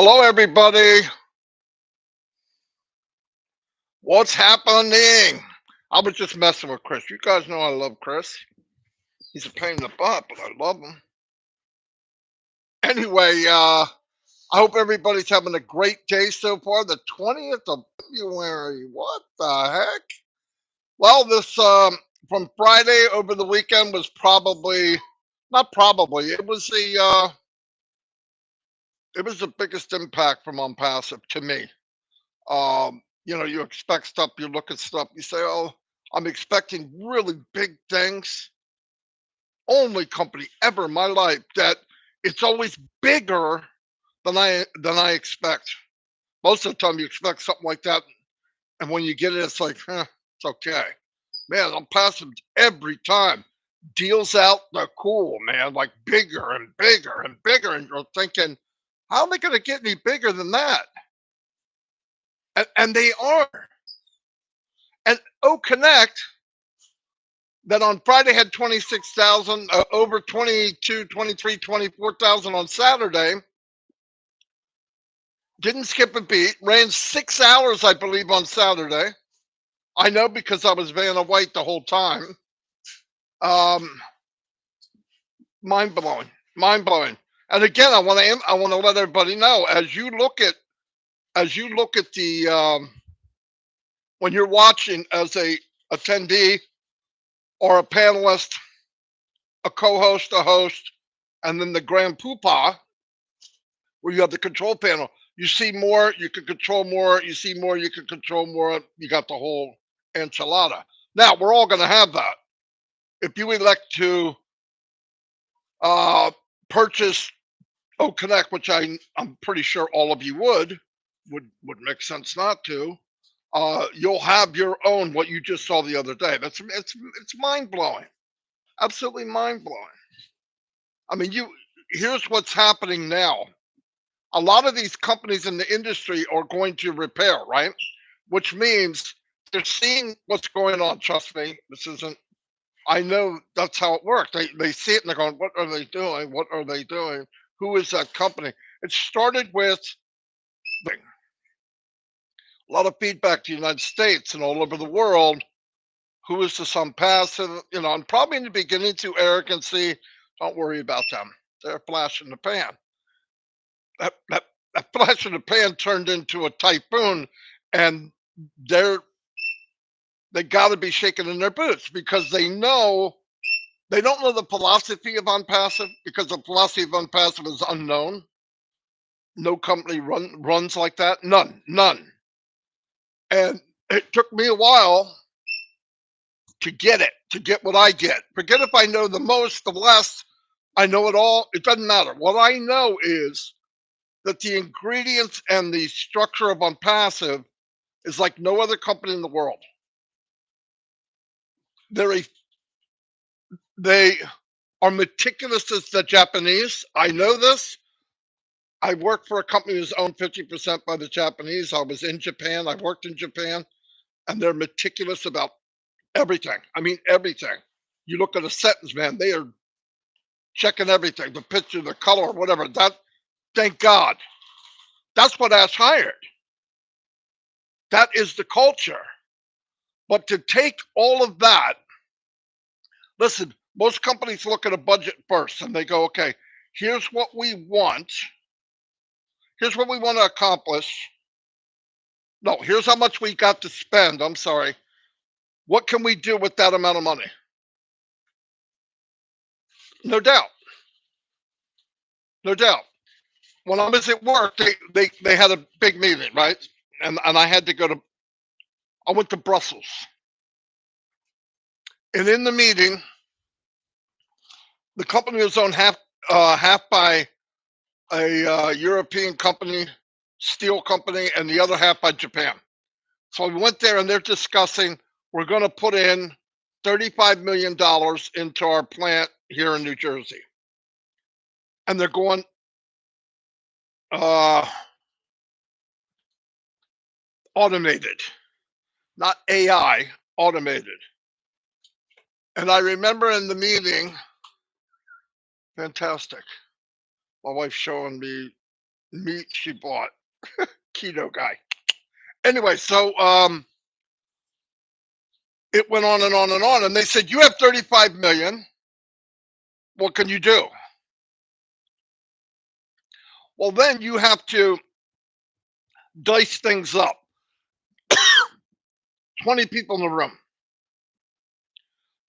Hello, everybody. What's happening? I was just messing with Chris. You guys know I love Chris. He's a pain in the butt, but I love him. Anyway, I hope everybody's having a great day so far. The 20th of February. What the heck? Well, this from Friday over the weekend was probably not probably. It was the biggest impact from Onpassive to me. You expect stuff, you look at stuff, you say, "Oh, I'm expecting really big things." Only company ever in my life that it's always bigger than I expect. Most of the time, you expect something like that, and when you get it, it's like, it's okay. Man, I'm passing every time. Deals out the cool, man, like bigger and bigger and bigger, and you're thinking, how are they going to get any bigger than that? And they are. And Connect that on Friday had 26,000, over 22, 23, 24,000 on Saturday. Didn't skip a beat. Ran 6 hours, I believe, on Saturday. I know because I was Vanna White the whole time. Mind blowing, mind blowing. And again, I want to let everybody know as you look at the when you're watching as a attendee or a panelist, a co-host, a host, and then the grand poobah, where you have the control panel. You see more, you can control more. You see more, you can control more. You got the whole enchilada. Now, we're all going to have that. If you elect to purchase Connect, which I'm pretty sure all of you would make sense not to, you'll have your own, what you just saw the other day. It's mind-blowing. Absolutely mind-blowing. I mean, here's what's happening now. A lot of these companies in the industry are going to repair, right? Which means they're seeing what's going on. Trust me, this isn't, I know that's how it works. They see it and they're going, what are they doing? What are they doing? Who is that company? It started with a lot of feedback to the United States and all over the world. Who is this Onpassive? And probably in the beginning too arrogancy. Don't worry about them. They're a flash in the pan. That flash in the pan turned into a typhoon, and they got to be shaking in their boots because they don't know the philosophy of Onpassive, because the philosophy of Onpassive is unknown. No company runs like that. None. And it took me a while to get what I get. Forget if I know the most, the less. I know it all. It doesn't matter. What I know is that the ingredients and the structure of Onpassive is like no other company in the world. They are meticulous as the Japanese. I know this. I work for a company that's owned 50% by the Japanese. I was in Japan. I worked in Japan, and they're meticulous about everything. I mean, everything. You look at a sentence, man, they are checking everything, the picture, the color, whatever. Thank God. That's what Ash hired. That is the culture. But to take all of that, listen, most companies look at a budget first and they go, okay, here's what we want. Here's what we want to accomplish. No, here's how much we got to spend. I'm sorry. What can we do with that amount of money? No doubt. No doubt. When I was at work, they had a big meeting, right? And I had to I went to Brussels. And in the meeting, the company was owned half by a European company, steel company, and the other half by Japan. So we went there and they're discussing, we're going to put in $35 million into our plant here in New Jersey. And they're going, automated, not AI, automated. And I remember in the meeting, fantastic. My wife's showing me meat she bought. Keto guy. Anyway, so it went on and on and on, and they said, you have 35 million. What can you do? Well, then you have to dice things up. 20 people in the room.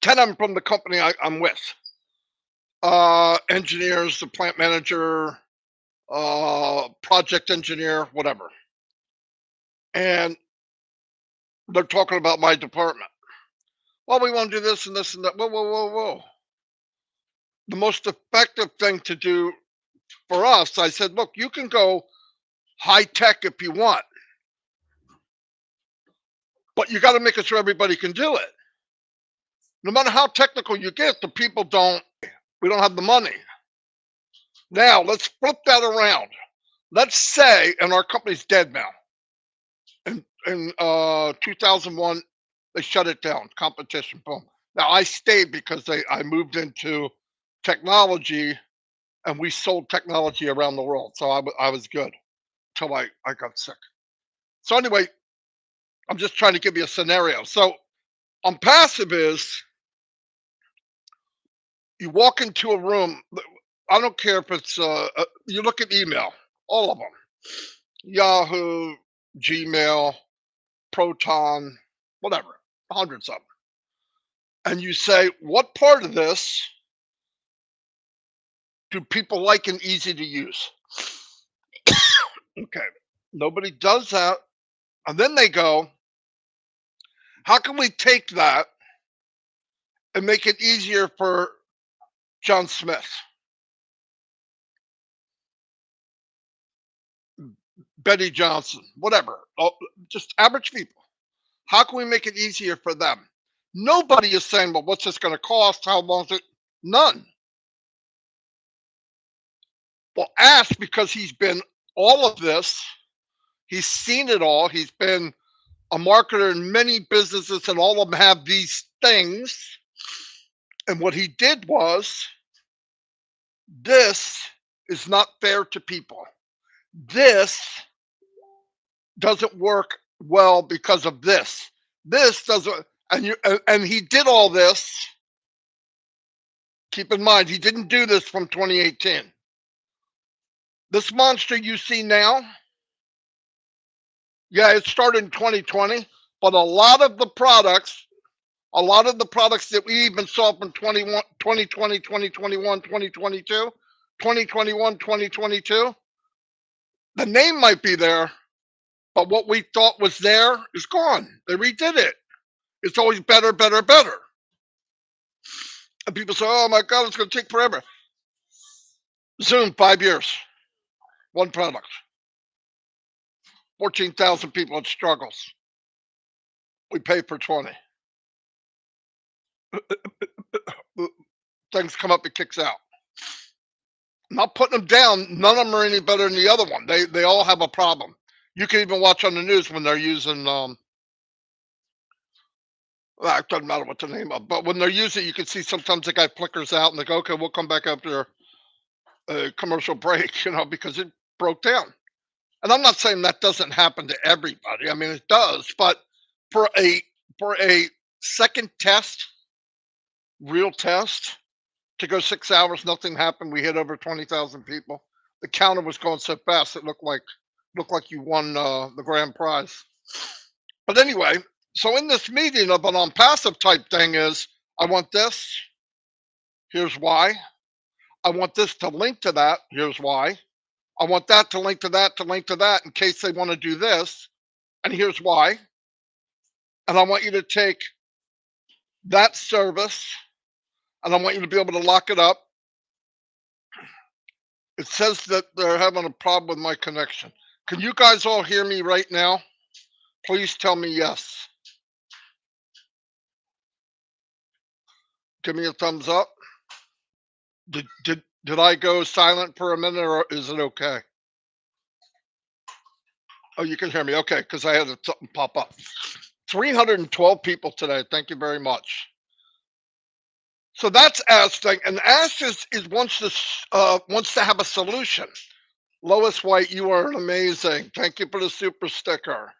10 of them from the company I'm with. Engineers, the plant manager, project engineer, whatever. And they're talking about my department. Well, we want to do this and this and that. Whoa, whoa, whoa, whoa. The most effective thing to do for us, I said, look, you can go high tech if you want, but you got to make it so everybody can do it. No matter how technical you get, the people don't, we don't have the money. Now, let's flip that around. Let's say, and our company's dead now. In 2001, they shut it down, competition, boom. Now, I stayed because I moved into technology, and we sold technology around the world. So I was good until I got sick. So anyway, I'm just trying to give you a scenario. So Onpassive is, you walk into a room, I don't care if it's, you look at email, all of them, Yahoo, Gmail, Proton, whatever, hundreds of them. And you say, what part of this do people like and easy to use? Okay, nobody does that. And then they go, how can we take that and make it easier for John Smith, Betty Johnson, whatever, just average people? How can we make it easier for them? Nobody is saying, well, what's this going to cost? How long is it? None. Well, Ash, because he's been all of this, he's seen it all. He's been a marketer in many businesses, and all of them have these things. And what he did was, this is not fair to people. This doesn't work well because of this. This doesn't, and he did all this. Keep in mind, he didn't do this from 2018. This monster you see now, yeah, it started in 2020, but a lot of the products that we even saw from 2020, 2021, 2022, 2021, 2022, the name might be there, but what we thought was there is gone. They redid it. It's always better, better, better. And people say, oh my God, it's going to take forever. Zoom, 5 years, one product. 14,000 people, it struggles. We pay for 20. Things come up, it kicks out. Not putting them down, none of them are any better than the other one. They all have a problem. You can even watch on the news when they're using, well, it doesn't matter what the name of, but when they're using it, you can see sometimes the guy flickers out and they go, okay, we'll come back after a commercial break, because it broke down. And I'm not saying that doesn't happen to everybody. I mean, it does, but for a second test, real test, to go 6 hours, nothing happened. We hit over 20,000 people. The counter was going so fast it looked like you won the grand prize. But anyway, so in this meeting of an Onpassive type thing is, I want this. Here's why. I want this to link to that. Here's why. I want that to link to that, to link to that, in case they want to do this. And here's why. And I want you to take that service, and I want you to be able to lock it up. It says that they're having a problem with my connection. Can you guys all hear me right now? Please tell me yes. Give me a thumbs up. Did I go silent for a minute, or is it okay? Oh, you can hear me. Okay, because I had something pop up. 312 people today. Thank you very much. So that's Ash thing, and Ash is wants to have a solution. Lois White, you are amazing. Thank you for the super sticker.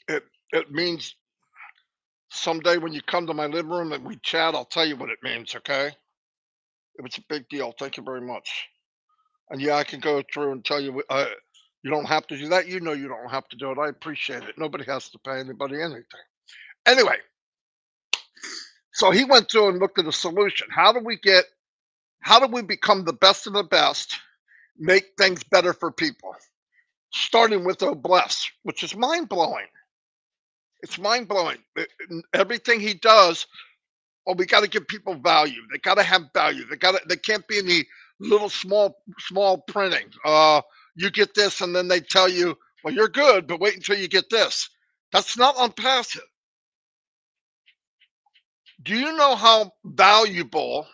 It it means someday when you come to my living room and we chat, I'll tell you what it means, okay? It's a big deal. Thank you very much. And yeah, I can go through and tell you. You don't have to do that. You know, you don't have to do it. I appreciate it. Nobody has to pay anybody anything. Anyway, so he went through and looked at a solution. How do we become the best of the best, make things better for people? Starting with Obless, which is mind blowing. It's mind blowing. Everything he does, well, we got to give people value. They got to have value. They can't be any little small printing. You get this, and then they tell you, well, you're good, but wait until you get this. That's not Onpassive. Do you know how valuable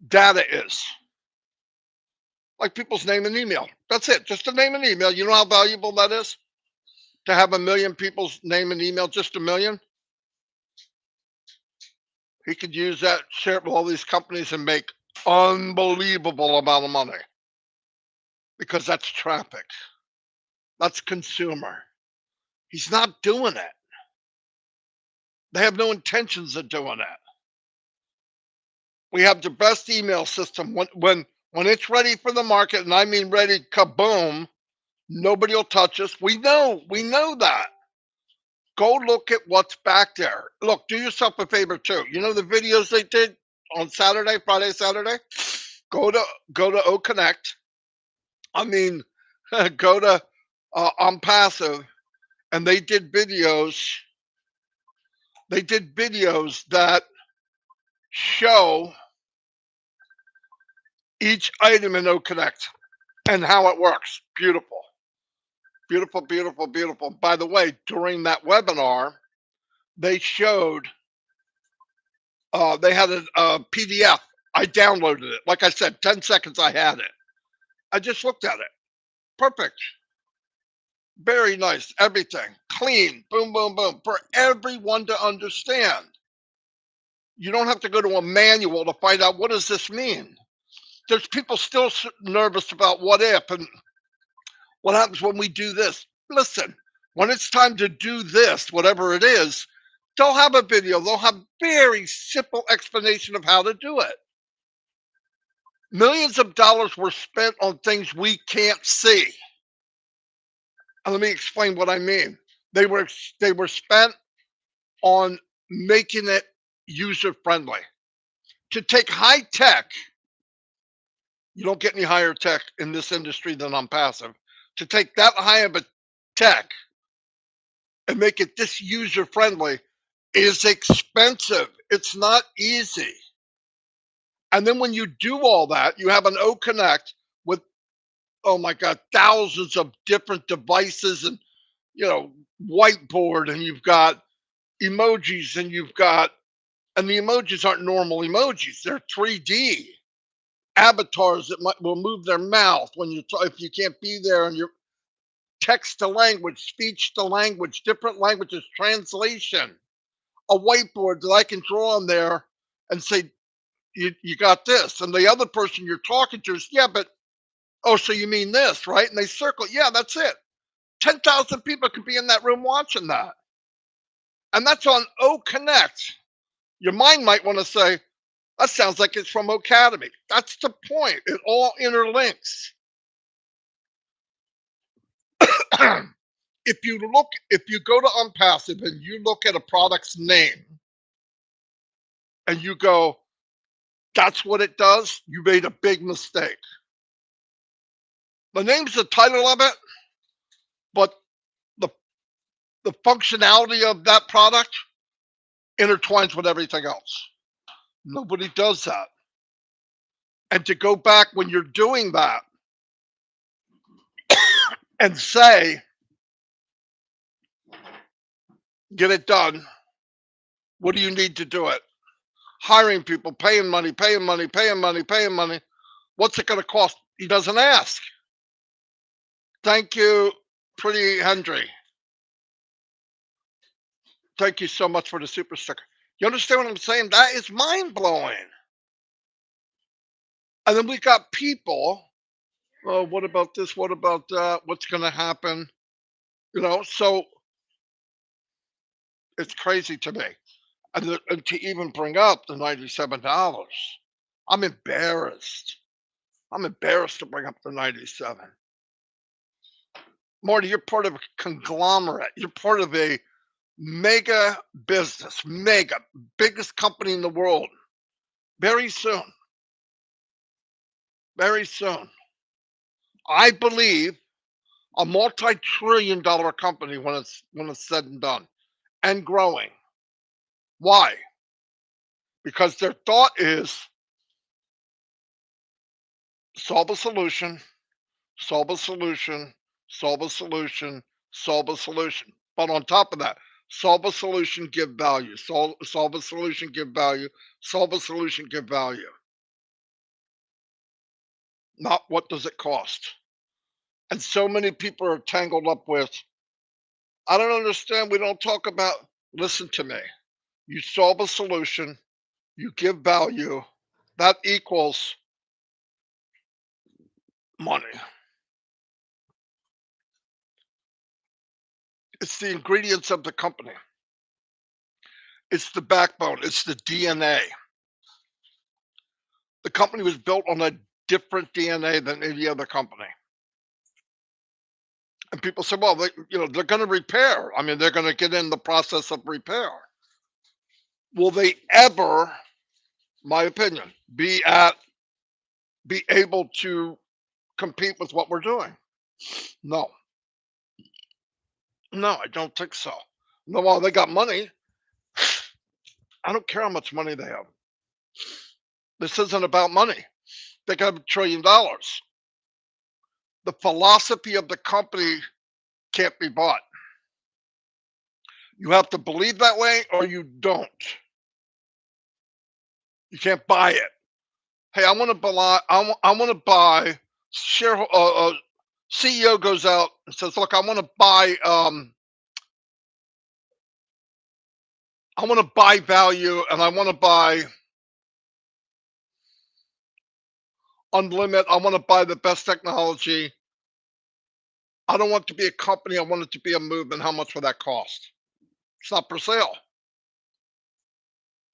data is? Like people's name and email. That's it. Just a name and email. You know how valuable that is? To have a million people's name and email, just a million. He could use that, share it with all these companies and make unbelievable amount of money because that's traffic. That's consumer. He's not doing it. They have no intentions of doing it. We have the best email system. When it's ready for the market, and I mean ready, kaboom, nobody will touch us. We know that. Go look at what's back there. Look, do yourself a favor too. You know the videos they did on Saturday, Friday, Saturday? Go to Connect. I mean, go to Onpassive, and they did videos. They did videos that show each item in Connect and how it works. Beautiful, beautiful, beautiful, beautiful. By the way, during that webinar, they showed they had a PDF. I downloaded it. Like I said, 10 seconds I had it. I just looked at it. Perfect. Very nice. Everything clean. Boom, boom, boom. For everyone to understand. You don't have to go to a manual to find out what does this mean. There's people still nervous about what if and what happens when we do this. Listen, when it's time to do this, whatever it is, they'll have a video. They'll have very simple explanation of how to do it. Millions of dollars were spent on things we can't see. And let me explain what I mean. They were spent on making it user friendly. To take high tech, you don't get any higher tech in this industry than Onpassive. To take that high of a tech and make it this user friendly is expensive. It's not easy. And then when you do all that, you have an O Connect with, oh my God, thousands of different devices and, you know, whiteboard, and you've got emojis, and the emojis aren't normal emojis. They're 3D avatars that will move their mouth when if you can't be there, and you're text to language, speech to language, different languages, translation, a whiteboard that I can draw on there and say, you got this. And the other person you're talking to is, yeah, but, oh, so you mean this, right? And they circle, yeah, that's it. 10,000 people could be in that room watching that. And that's on O Connect. Your mind might want to say, that sounds like it's from Academy. That's the point. It all interlinks. If you go to Onpassive and you look at a product's name and you go, that's what it does, you made a big mistake. The name's the title of it, but the the functionality of that product intertwines with everything else. Nobody does that. And to go back when you're doing that and say, get it done, what do you need to do it? Hiring people, paying money, paying money, paying money, paying money. What's it going to cost? He doesn't ask. Thank you, Pretty Hendry. Thank you so much for the super sticker. You understand what I'm saying? That is mind blowing. And then we got people, oh, what about this? What about that? What's going to happen? So it's crazy to me. And to even bring up the $97, I'm embarrassed. I'm embarrassed to bring up the 97. Marty, you're part of a conglomerate. You're part of a mega business, mega, biggest company in the world. Very soon, very soon. I believe a multi-trillion dollar company when it's said and done and growing. Why? Because their thought is solve a solution, solve a solution, solve a solution, solve a solution. But on top of that, solve a solution, give value. Solve a solution, give value. Solve a solution, give value. Not what does it cost. And so many people are tangled up with, I don't understand. We don't talk about, listen to me. You solve a solution, you give value, that equals money. It's the ingredients of the company. It's the backbone. It's the DNA. The company was built on a different DNA than any other company. And people say, well, they're going to repair. I mean, they're going to get in the process of repair. Will they ever, my opinion, be able to compete with what we're doing? No, no, I don't think so. No, well, they got money. I don't care how much money they have. This isn't about money. They got $1 trillion. The philosophy of the company can't be bought. You have to believe that way or you don't. You can't buy it. Hey, I want to buy. I want to buy. Share. CEO goes out and says, "Look, I want to buy. I want to buy value, and I want to buy unlimited. I want to buy the best technology. I don't want it to be a company. I want it to be a movement. How much will that cost? It's not for sale.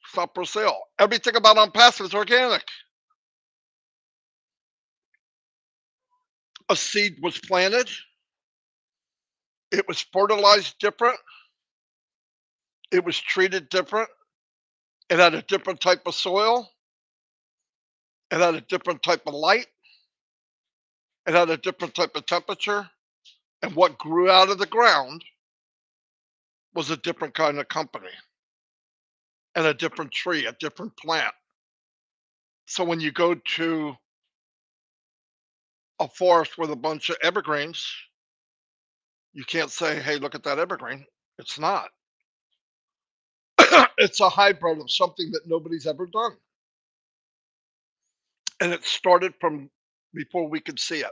It's not for sale. Everything about Onpassive is organic. A seed was planted. It was fertilized different. It was treated different. It had a different type of soil. It had a different type of light. It had a different type of temperature. And what grew out of the ground was a different kind of company and a different tree, a different plant. So when you go to a forest with a bunch of evergreens, you can't say, hey, look at that evergreen. It's not. It's a hybrid of something that nobody's ever done. And it started from before we could see it.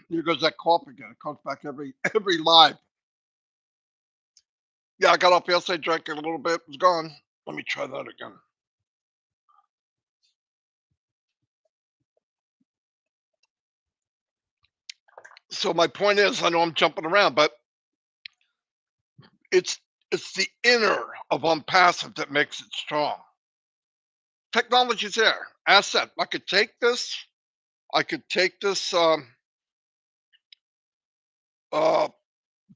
Here goes that cough again. It comes back every live. Yeah, I got off yesterday, drank it a little bit, it's gone. Let me try that again. So my point is, I know I'm jumping around, but it's it's the inner of Unpassive that makes it strong. Technology's there. Asset. I could take this uh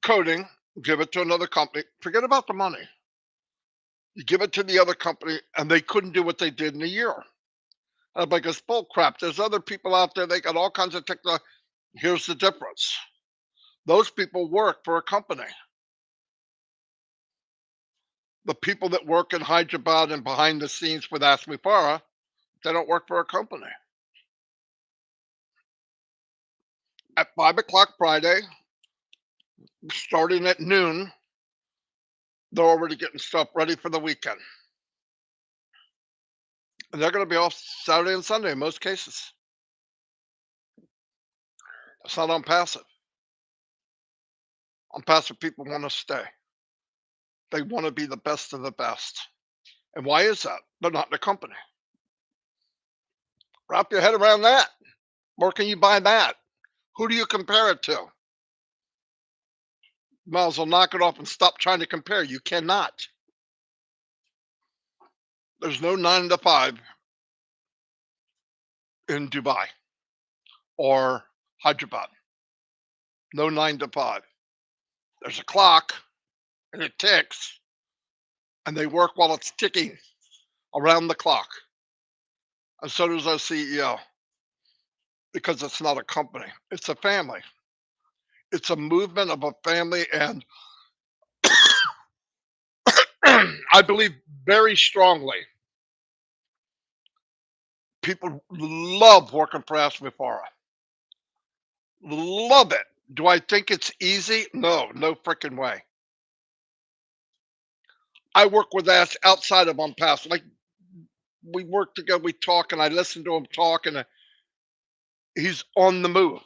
coding, give it to another company. Forget about the money. You give it to the other company and they couldn't do what they did in a year. I'm like, it's bull crap. There's other people out there, they got all kinds of technology. Here's the difference. Those people work for a company. The people that work in Hyderabad and behind the scenes with Ask Mufareh, they don't work for a company. At 5 o'clock Friday, starting at noon, they're already getting stuff ready for the weekend. And they're going to be off Saturday and Sunday in most cases. It's not on passive. On passive, people want to stay. They want to be the best of the best. And why is that? They're not in the company. Wrap your head around that. Where can you buy that? Who do you compare it to? Might as well knock it off and stop trying to compare. You cannot. There's no 9 to 5 in Dubai or Hyderabad. No 9 to 5. There's a clock and it ticks, and they work while it's ticking around the clock. And so does our CEO, because it's not a company, it's a family. It's a movement of a family. And I believe very strongly people love working for us with Mufareh. Love it. Do I think it's easy? No, no freaking way. I work with us outside of Onpassive. Like, we work together, we talk, and I listen to him talk, and he's on the move.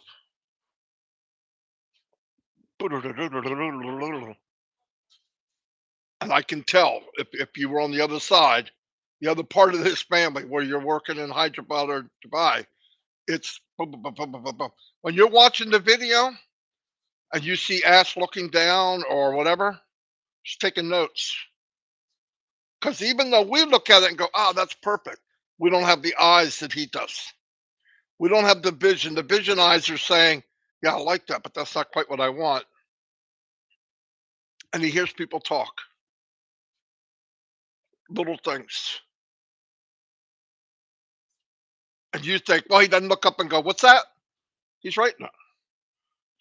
And I can tell if you were on the other side, the other part of this family where you're working in Hyderabad or Dubai, it's boom, boom, boom, boom, boom, boom, boom. When you're watching the video and you see Ash looking down or whatever, just taking notes. Because even though we look at it and go, oh, that's perfect, we don't have the eyes that he does. We don't have the vision. The vision eyes are saying, yeah, I like that, but that's not quite what I want. And he hears people talk, little things. And you think, well, he doesn't look up and go, what's that? He's right now.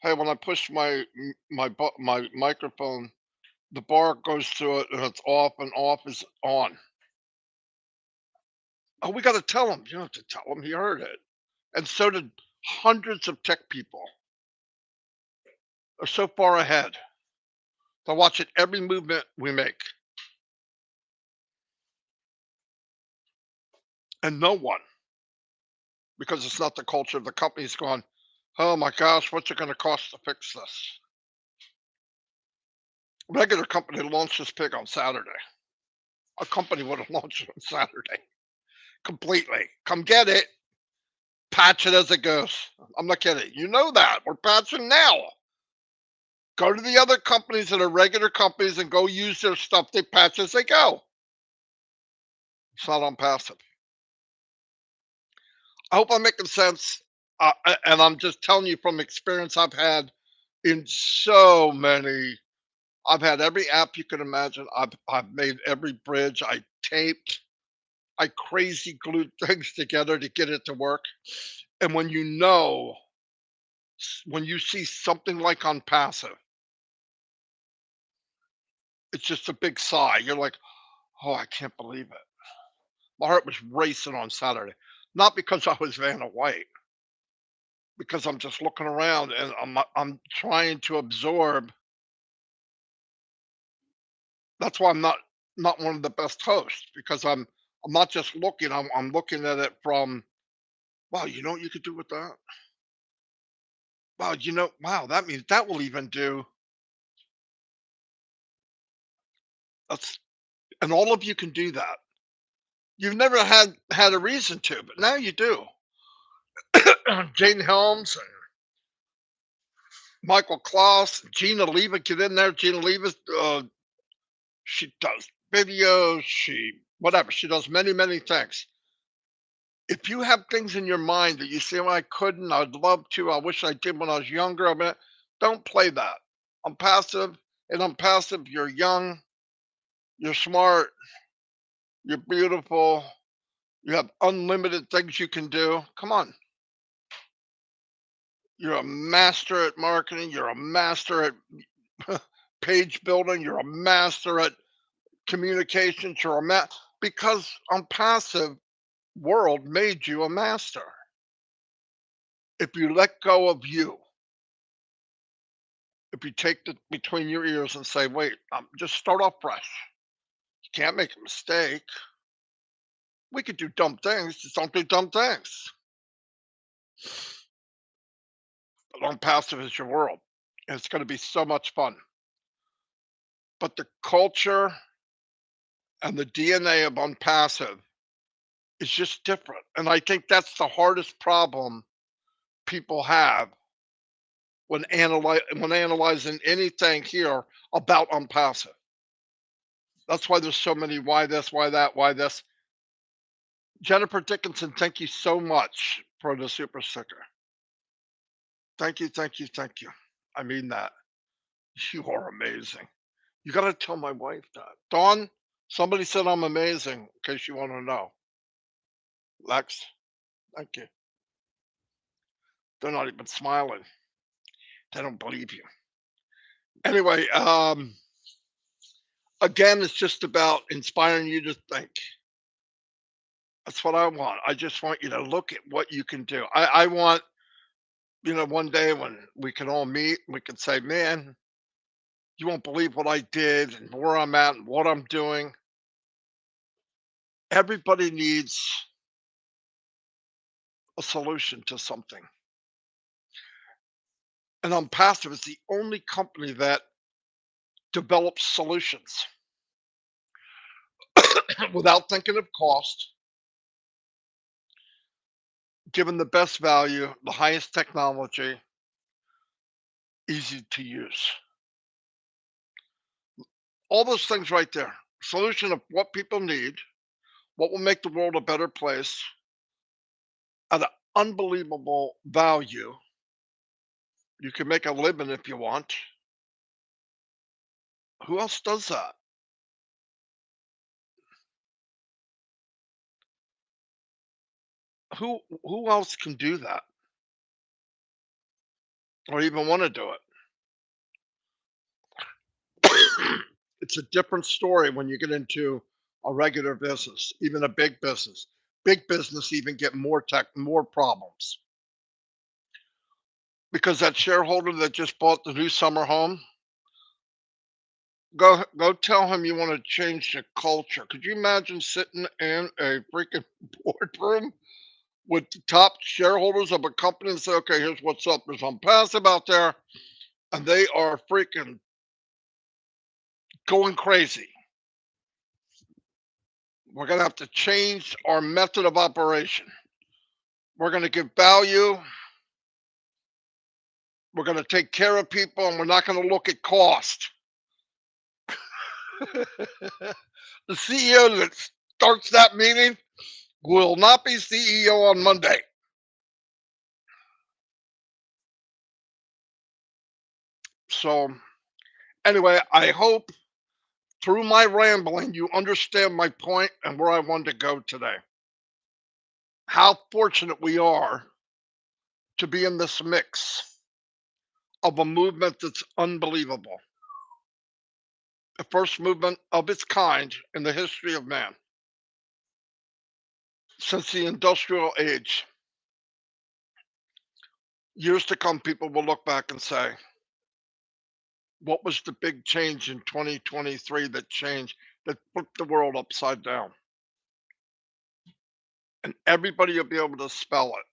Hey, when I push my microphone, the bar goes through it and it's off, and off is on. Oh, we got to tell him. You don't have to tell him. He heard it. And so did hundreds of tech people. Are so far ahead. They're watching every movement we make. And no one, because it's not the culture of the company, is going, oh my gosh, what's it going to cost to fix this? Regular company launched this pig on Saturday. A company would have launched it on Saturday completely. Come get it, patch it as it goes. I'm not kidding. You know that. We're patching now. Go to the other companies that are regular companies and go use their stuff. They patch as they go. It's not Onpassive. I hope I'm making sense. And I'm just telling you from experience I've had in so many. I've had every app you can imagine. I've made every bridge. I taped. I crazy glued things together to get it to work. And when when you see something like Onpassive, it's just a big sigh. You're like, oh, I can't believe it. My heart was racing on Saturday. Not because I was Vanna White, because I'm just looking around and I'm trying to absorb. That's why I'm not one of the best hosts, because I'm not just looking. I'm looking at it from, wow, you know what you could do with that? Wow, wow, that means that will even do. That's And all of you can do that. You've never had a reason to, but now you do. Jane Helms and Michael Klaus, Gina Leva, get in there. Gina Leva, she does videos, she whatever, she does many, many things. If you have things in your mind that you say, well, I couldn't, I'd love to, I wish I did when I was younger, I mean, don't play that. I'm passive, and I'm passive. You're young, you're smart, you're beautiful, you have unlimited things you can do. Come on. You're a master at marketing, you're a master at page building, you're a master at communications, you're a because Onpassive world made you a master. If you let go of you, if you take the between your ears and say, wait, just start off fresh. You can't make a mistake. We could do dumb things, just don't do dumb things. But Onpassive is your world. And it's going to be so much fun. But the culture and the DNA of Onpassive is just different. And I think that's the hardest problem people have when analyzing anything here about Onpassive. That's why there's so many why this, why that, why this. Jennifer Dickinson, thank you so much for the super sticker. Thank you, thank you, thank you. I mean that. You are amazing. You gotta tell my wife that. Dawn, somebody said I'm amazing, in case you want to know. Lex, thank you. They're not even smiling. They don't believe you. Anyway, again, it's just about inspiring you to think. That's what I want. I just want you to look at what you can do. I want, one day when we can all meet, we can say, man, you won't believe what I did and where I'm at and what I'm doing. Everybody needs a solution to something. And Onpassive is the only company that develops solutions without thinking of cost, given the best value, the highest technology, easy to use. All those things right there. Solution of what people need, what will make the world a better place at an unbelievable value. You can make a living if you want. Who else does that? Who else can do that or even want to do it? It's a different story when you get into a regular business, even a big business. Big business even get more problems because that shareholder that just bought the new summer home, go tell him you want to change the culture. Could you imagine sitting in a freaking boardroom with the top shareholders of a company and say, okay, here's what's up. There's Onpassive out there, and they are freaking going crazy. We're going to have to change our method of operation. We're going to give value. We're going to take care of people, and we're not going to look at cost. The CEO that starts that meeting will not be CEO on Monday. So, anyway, I hope through my rambling you understand my point and where I wanted to go today. How fortunate we are to be in this mix of a movement that's unbelievable. The first movement of its kind in the history of man since the industrial age. Years to come, people will look back and say, what was the big change in 2023 that flipped the world upside down? And everybody will be able to spell it.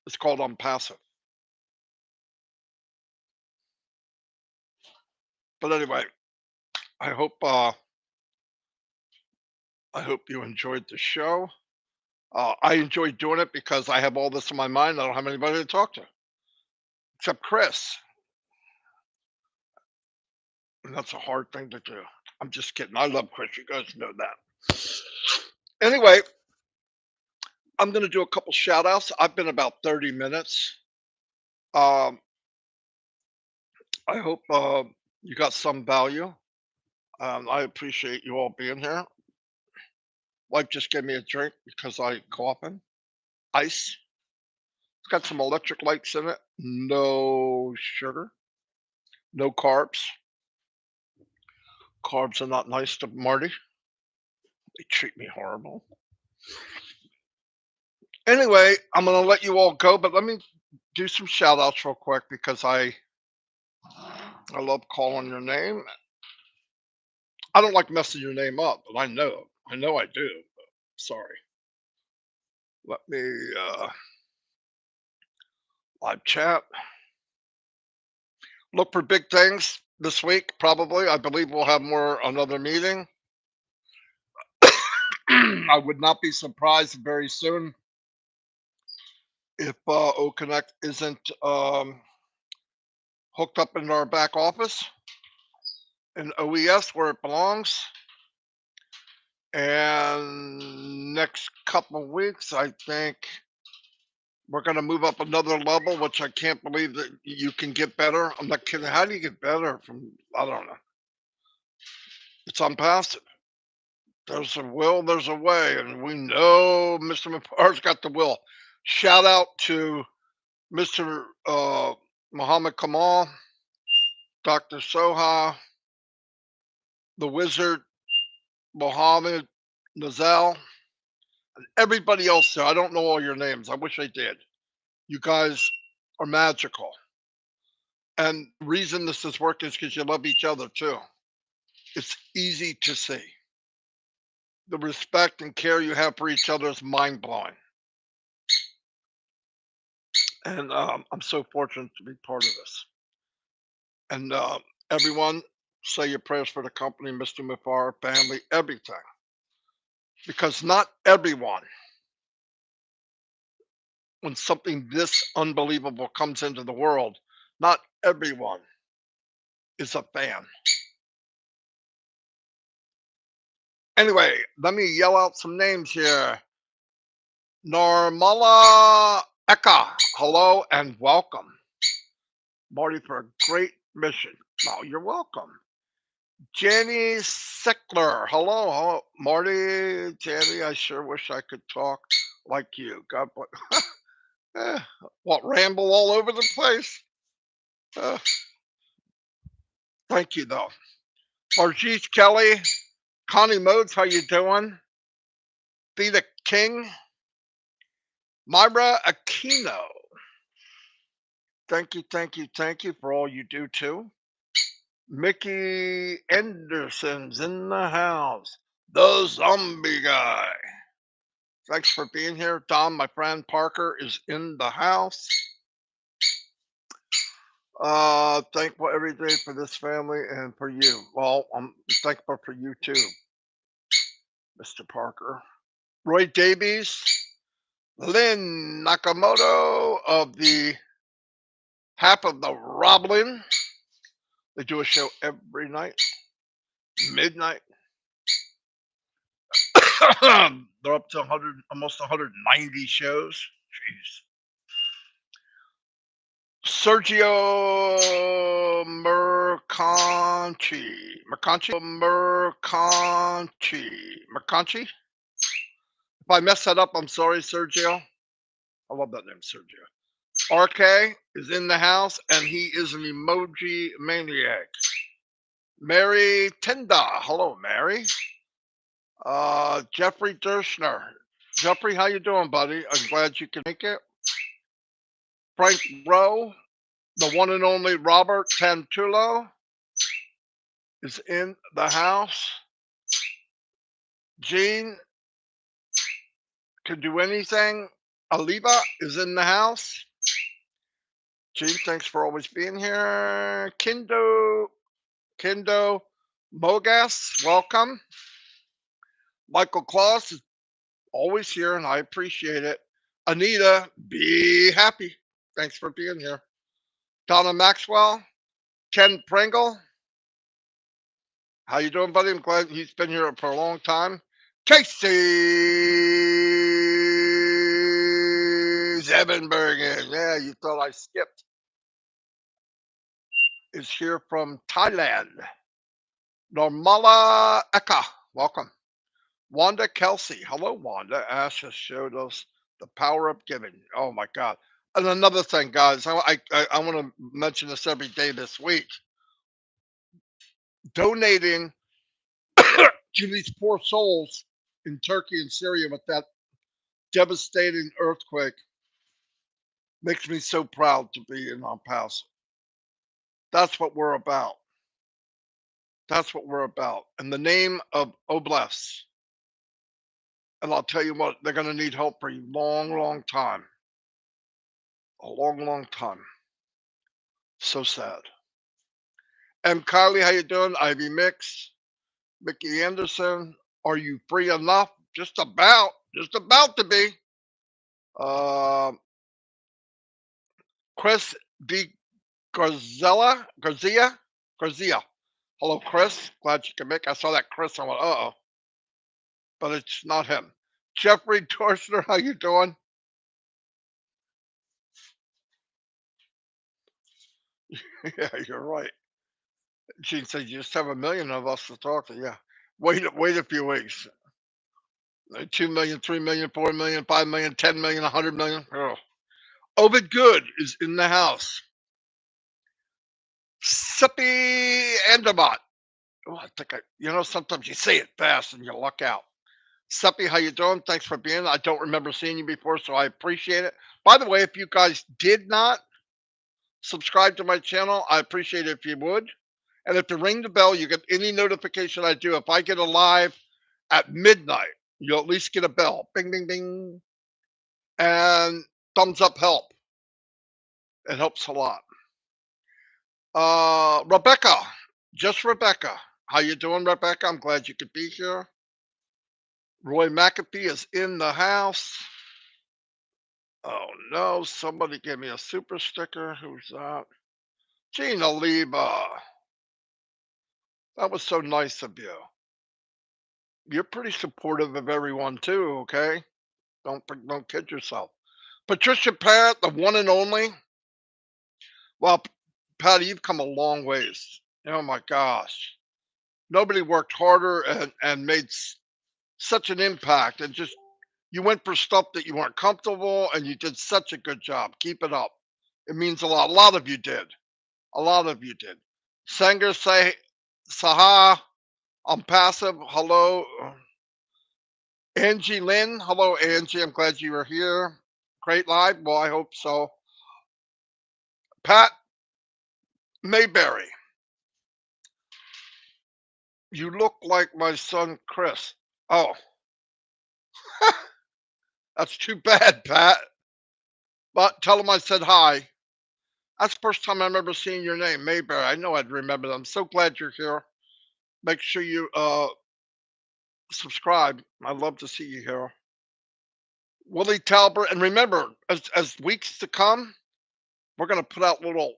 It's called Onpassive. But anyway, I hope uh, I hope you enjoyed the show. I enjoy doing it because I have all this in my mind. I don't have anybody to talk to except Chris. And that's a hard thing to do. I'm just kidding. I love Chris. You guys know that. Anyway, I'm going to do a couple shout outs. I've been about 30 minutes. Um, I hope you got some value. I appreciate you all being here. Wife just gave me a drink because I coughing. Ice. It's got some electric lights in it. No sugar. No carbs. Carbs are not nice to Marty. They treat me horrible. Anyway, I'm gonna let you all go, but let me do some shout outs real quick because I love calling your name. I don't like messing your name up, but I know I do. But sorry. Let me live chat. Look for big things this week, probably. I believe we'll have another meeting. I would not be surprised very soon if OConnect isn't hooked up into our back office in OES where it belongs. And next couple of weeks, I think we're going to move up another level, which I can't believe that you can get better. I'm not kidding. How do you get better from, I don't know. It's unpassive. There's a will, there's a way. And we know Mr. Mufareh's got the will. Shout out to Mr. Muhammad Kamal, Dr. Soha, the wizard, Mohammed Nazal, and everybody else there. I don't know all your names. I wish I did. You guys are magical. And the reason this is working is because you love each other too. It's easy to see. The respect and care you have for each other is mind blowing. And I'm so fortunate to be part of this. And everyone, say your prayers for the company, Mr. Mufareh, family, everything. Because not everyone, when something this unbelievable comes into the world, not everyone is a fan. Anyway, let me yell out some names here. Normala Eka, hello and welcome. Marty, for a great mission. Oh, you're welcome. Jenny Sickler, hello, hello. Marty, Jenny, I sure wish I could talk like you. God bless. What, ramble all over the place? Uh, thank you, though. Margise Kelly, Connie Modes, how you doing? Be the King, Myra Aquino. Thank you, thank you, thank you for all you do too. Mickey Anderson's in the house. The zombie guy. Thanks for being here. Don, my friend Parker, is in the house. Thankful every day for this family and for you. Well, I'm thankful for you too, Mr. Parker. Roy Davies, Lynn Nakamoto of the Half of the Roblin. They do a show every night, midnight. They're up to 100, almost 190 shows. Jeez. Sergio Mercanci. If I mess that up, I'm sorry, Sergio. I love that name, Sergio. RK is in the house, and he is an emoji maniac. Mary Tenda, hello, Mary. Jeffrey Dershner. Jeffrey, how you doing, buddy? I'm glad you can make it. Frank Rowe, the one and only Robert Tantulo is in the house. Gene can do anything. Aliva is in the house. Gene, thanks for always being here. Kendo Mogas, welcome. Michael Claus is always here, and I appreciate it. Anita, be happy. Thanks for being here. Donna Maxwell, Ken Pringle. How you doing, buddy? I'm glad he's been here for a long time. Casey Zevenbergen. Yeah, you thought I skipped. Is here from Thailand. Normala Eka, welcome. Wanda Kelsey. Hello, Wanda. Ash has showed us the power of giving. Oh my God. And another thing, guys, I want to mention this every day this week. Donating to these poor souls in Turkey and Syria with that devastating earthquake makes me so proud to be in Onpassive. That's what we're about. That's what we're about. In the name of Obless. And I'll tell you what, they're going to need help for a long, long time. A long, long time. So sad. And Kylie, how you doing? Ivy Mix, Mickey Anderson. Are you free enough? Just about to be. Um, Chris D. Garzia. Hello, Chris. Glad you can make. I saw that Chris. I went, uh oh, but it's not him. Jeffrey Torstner, how you doing? Yeah, you're right. Gene said you just have a million of us to talk to. Yeah, wait a few weeks. 2 million, 3 million, 4 million, 5 million, 10 million, 100 million. Oh. Ovid Good is in the house. Sippy Anderbot. Oh, I think sometimes you say it fast and you luck out. Suppy, how you doing? Thanks for being. I don't remember seeing you before, so I appreciate it. By the way, if you guys did not subscribe to my channel, I appreciate it if you would. And if you ring the bell, you get any notification I do. If I get a live at midnight, you'll at least get a bell. Bing, bing, bing. And thumbs up help. It helps a lot. Rebecca, just Rebecca. How you doing, Rebecca? I'm glad you could be here. Roy McAfee is in the house. Oh no, somebody gave me a super sticker. Who's that? Gina Leba. That was so nice of you. You're pretty supportive of everyone too, okay? Don't kid yourself. Patricia Parrott, the one and only. Well, Patty, you've come a long ways. Oh my gosh. Nobody worked harder and made such an impact, and just you went for stuff that you weren't comfortable, and you did such a good job. Keep it up. It means a lot. A lot of you did. A lot of you did. Sanger say Saha, Onpassive, hello. Angie Lynn, hello Angie. I'm glad you were here. Great live. Well, I hope so. Pat Mayberry, you look like my son Chris. Oh, that's too bad, Pat. But tell him I said hi. That's the first time I remember seeing your name, Mayberry. I know I'd remember them. I'm so glad you're here. Make sure you subscribe. I'd love to see you here. Willie Talbert, and remember, as weeks to come, we're gonna put out little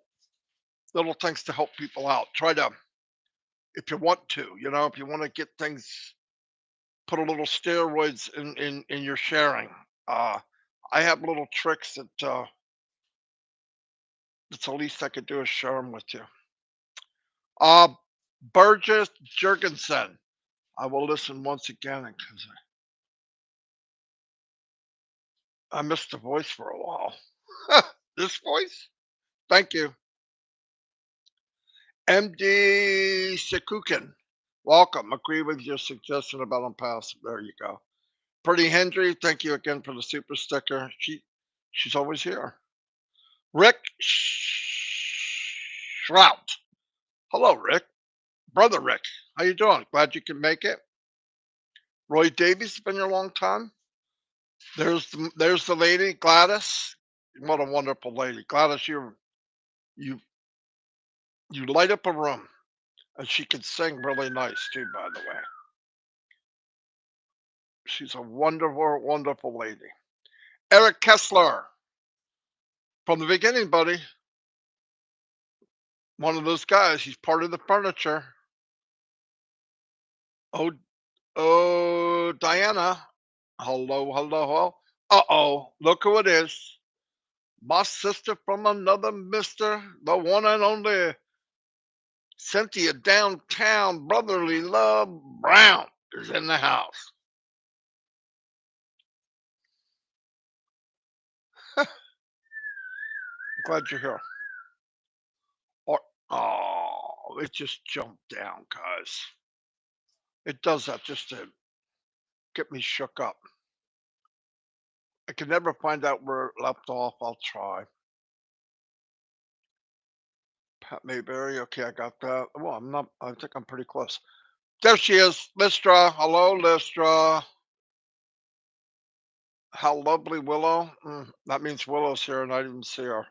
things to help people out. Try to, if you want to, if you want to get things, put a little steroids in your sharing. Uh, I have little tricks that that's the least I could do is share them with you. Uh, Burgess Jurgensen. I will listen once again because I missed the voice for a while. This voice? Thank you. MD Sikukin. Welcome. Agree with your suggestion about Unpassive. There you go. Pretty Hendry, thank you again for the super sticker. She's always here. Rick Shrout. Hello, Rick. Brother Rick. How you doing? Glad you can make it. Roy Davies, it's been here a long time. There's the lady, Gladys. What a wonderful lady. Gladys, you you light up a room. And she can sing really nice too, by the way. She's a wonderful, wonderful lady. Eric Kessler. From the beginning, buddy. One of those guys. He's part of the furniture. Oh, oh, Diana. Hello, hello, hello. Uh-oh. Look who it is. My sister from another mister. The one and only Cynthia Downtown Brotherly Love Brown is in the house. Glad you're here. Or, oh, it just jumped down, guys. It does that just to get me shook up. I can never find out where it left off. I'll try. Pat Mayberry. Okay, I got that. Well, I'm not. I think I'm pretty close. There she is, Lystra. Hello, Lystra. How lovely, Willow. That means Willow's here, and I didn't see her.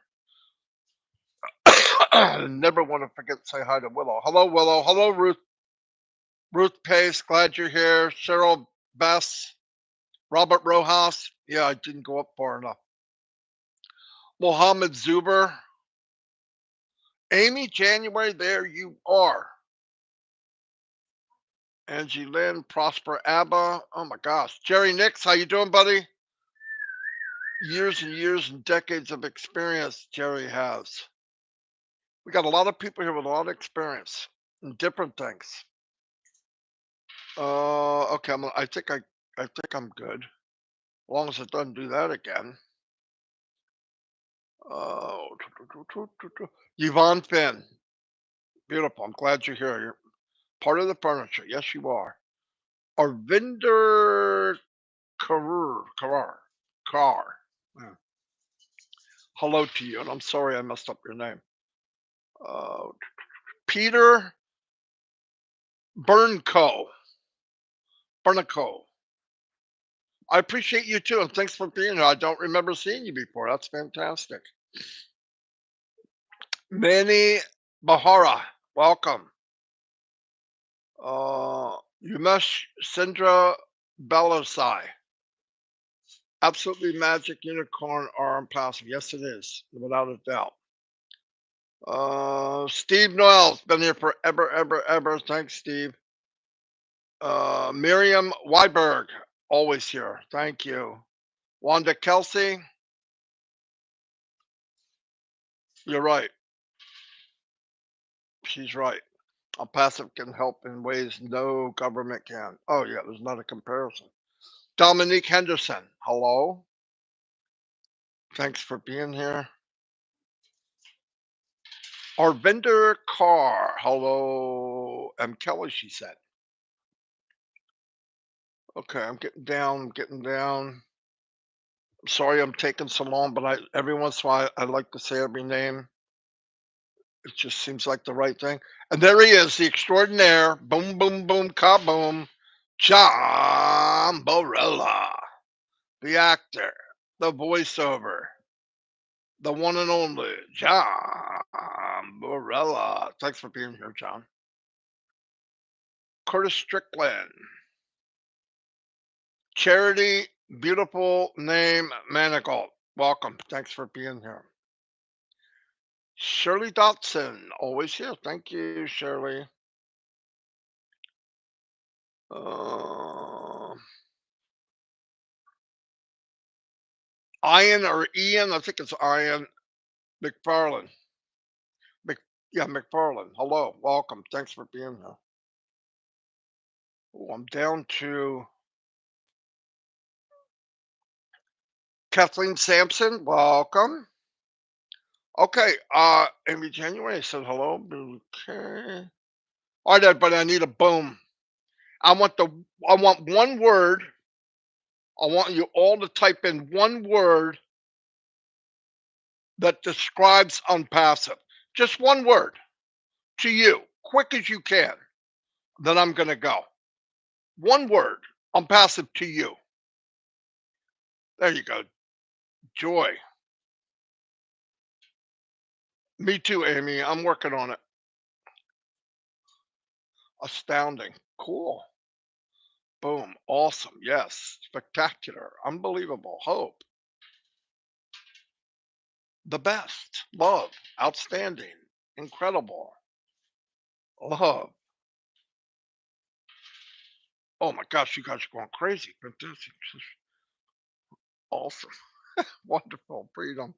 Never want to forget to say hi to Willow. Hello, Willow. Hello, Ruth. Ruth Pace. Glad you're here. Cheryl Bess. Robert Rojas. Yeah, I didn't go up far enough. Mohammed Zuber. Amy January, there you are. Angie Lynn, Prosper Abba. Oh my gosh. Jerry Nix, how you doing, buddy? Years and years and decades of experience Jerry has. We got a lot of people here with a lot of experience in different things. Okay, I think I'm good. As long as it doesn't do that again. Oh, Yvonne Finn. Beautiful. I'm glad you're here. You're part of the furniture. Yes, you are. Arvinder Karar. Yeah. Hello to you, and I'm sorry I messed up your name. Uh, Peter Burnco. Burnico. I appreciate you too, and thanks for being here. I don't remember seeing you before. That's fantastic. Manny Bahara, welcome. Umesh Sindra Balasai. Absolutely magic unicorn are Onpassive. Yes, it is, without a doubt. Steve Noel's been here forever, ever. Thanks, Steve. Miriam Weiberg, always here. Thank you. Wanda Kelsey, you're right. She's right. Onpassive can help in ways no government can. Oh, yeah, there's not a comparison. Dominique Henderson, hello. Thanks for being here. Arvinder Kaur, hello. M. Kelly, she said. Okay, I'm getting down. I'm sorry I'm taking so long, but every once in a while I like to say every name. It just seems like the right thing. And there he is, the extraordinaire. Boom, boom, boom, kaboom. John Borella, the actor, the voiceover, the one and only John Borella. Thanks for being here, John. Curtis Strickland. Charity, beautiful name, Manigault. Welcome. Thanks for being here. Shirley Dotson, always here. Thank you, Shirley. Uh, Ian or Ian, I think it's Ian McFarlane. Yeah, McFarlane. Hello, welcome. Thanks for being here. Oh, I'm down to Kathleen Sampson. Welcome. Okay, Amy January said hello. Okay. All right, everybody, I need a boom. I want one word. I want you all to type in one word that describes Onpassive. Just one word to you, quick as you can. Then I'm gonna go. One word, Onpassive to you. There you go. Joy. Me too, Amy. I'm working on it. Astounding. Cool. Boom. Awesome. Yes. Spectacular. Unbelievable. Hope. The best. Love. Outstanding. Incredible. Love. Oh my gosh, you guys are going crazy. Fantastic. Awesome. Wonderful. Freedom.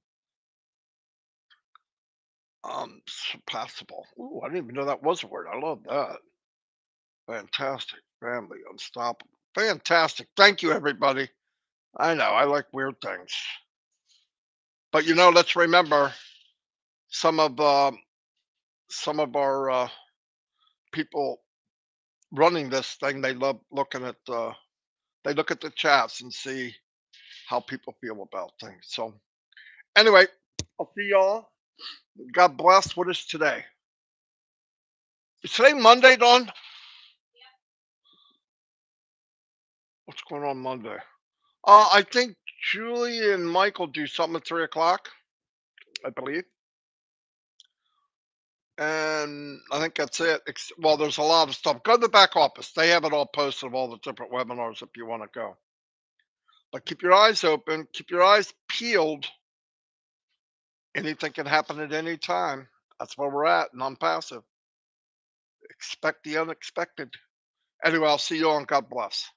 Surpassable. Ooh, I didn't even know that was a word. I love that. Fantastic. Family. Unstoppable. Fantastic. Thank you, everybody. I know. I like weird things. But let's remember some of our people running this thing. They love looking at they look at the chats and see how people feel about things. So anyway, I'll see y'all. God bless. What is today? Is today Monday, Dawn? What's going on Monday? I think Julie and Michael do something at 3 o'clock, I believe. And I think that's it. Well, there's a lot of stuff. Go to the back office. They have it all posted of all the different webinars if you want to go. But keep your eyes open, keep your eyes peeled. Anything can happen at any time. That's where we're at non passive. Expect the unexpected. Anyway, I'll see you on. God bless.